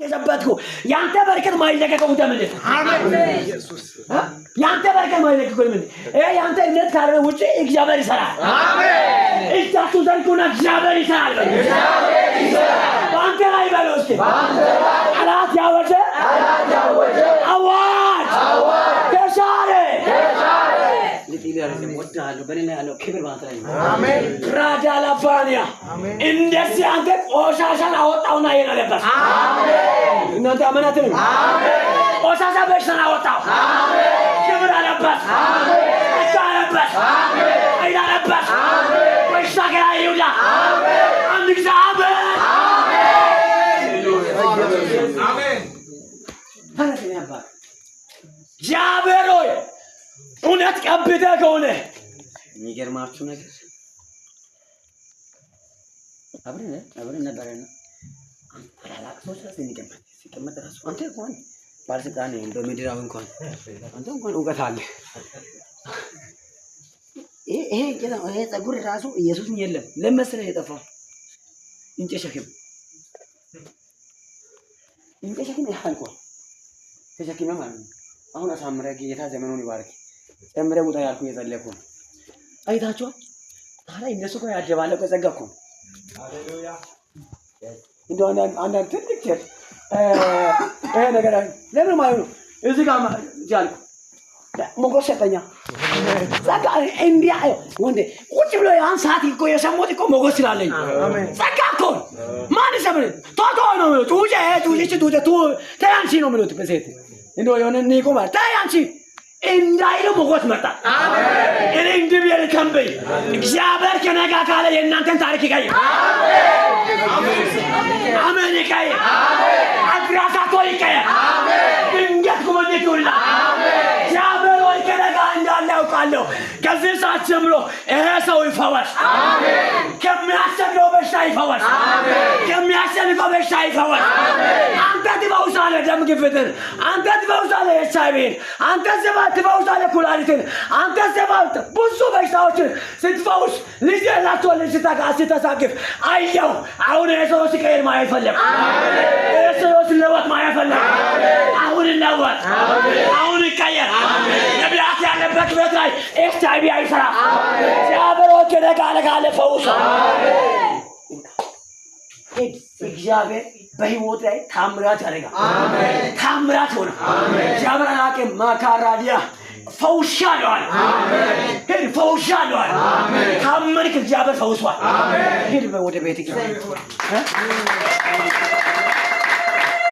የዘበትኩ ያንተ በረከት ማይለቀቀው ደምል አሜን ኢየሱስ ያንተ በረከት ማይለቀቀው ደምል ያንተ እምነት ካለ ውጪ እግዚአብሔር ይሰራል አሜን እጃችሁ ዘርጉና እግዚአብሔር ይሰራል ባንተ ላይ ባሎስ አላት ያወጀ አዋጅ ተሻለ ለጥያቄ ወጣለሁ በእኔ ያለው ክብር ባንተ ላይ አሜን ራዳላ ባንያ እንደዚህ አንተ ቆሻሻን አወጣውና የነለበት አሜን እናንተ አመናትን አሜን ቆሻሻ በሽታን አወጣው አሜን ክብር አለበት አሜን አለበት አሜን አይዳለበት አሜን በሽታ ጋር ይውላ አሜን አንድ እግዚአብሔር አሜን አሜን ታነኝ አባ እግዚአብሔር ሆይ እውነት ቀብተህ ከሆነ የሚገርማችሁ ነገር አብረን ነበርና ታላላቅ ሰዎች ላይ ሲቀመጥ ራሱ አንተ እንኳን ባለስልጣን ነህ በምድራዊ እንኳን አንተ እንኳን እውቀት አለ ይሄ ፀጉር ራሱ ኢየሱስን የለም ለመስለ የጠፋው እንጨሸክም ያልኩ ተሸክመህ ማለት ነው አሁን አሳምረህ ጌታ ዘመኑን ይባርክ ጨምረህ ውጣ ያልኩ የጸለይኩ ነው አይታችኋል ታዲያ እነሱ ጋር ያደባለቀ ጸጋ እኮ ሃሌሉያ እንደው አንዳንድ ትልቅ ቸር ይሄ ነገር ለምን ማለት ነው እዚህ ጋር ያልኩ ሞገስ ሰጠኛ ጸጋ እንዲያ ወንዴ ቁጭ ብሎ ያን ሰዓት እኮ የሰሞት እኮ ሞገስ ስላለኝ አሜን ጸጋ እኮ ማን ሰብረ ቶቶ ነው ነው ቱጄ ታያንቺ ነው ማለት በሴት እንደው የሆነ ንቆ ማለት ታያንቺ እንዳይለው ሞገስ መጣ አሜን እኔ እንድብየር ከንበይ እግዚአብሔር ከነጋ ካለ የእናንተን ታሪክ ይቀይር አሜን አሜን አሜን ይቀይር አሜን አግራሳቶ ይቀይር አሜን ድንገት ኩመኔት ይውላ አሜን እግዚአብሔር ወይ ከነጋ እንዳለ ያውቃለሁ ከዚህ ሰዓት ጀምሮ ይሄ ሰው ይፈወስ አሜን ከሚያሰግደው በሽታ ይፈወስ አሜን ከሚያሰንፈው በሽታ ይፈወስ አሜን አንተ ትፈውሳለህ ደም ግፊትን አንተ ትፈውሳለህ ኤችአይቪን አንተ ትፈውሳለህ ኩላሊትን አንተ ብዙ በሽታዎችን ስትፈውስ ልጅ ያላቸው ልጅ ስታሳቅፍ አየሁ አሁን የሰው ሲቀየር ማየት ፈለግ የሰው ሲለወጥ ማየት ፈለግ አሁን ይለወጥ አሁን ይቀየር ነቢያት ያለበት ቤት ላይ ኤችአይቪ አይሰራ እግዚአብሔሮች ነጋለ ፈውስ እግዚአብሔር በህይወት ላይ ታምራት ያደርጋል አሜን ታምራት ሆነ አሜን እግዚአብሔር አላቀም ማካራዲያ ፈውሻለሁ አሜን ሄድ ፈውሻለሁ አሜን ታምርክ እግዚአብሔር ፈውሷል አሜን ሄድ ወደ ቤት ይገባ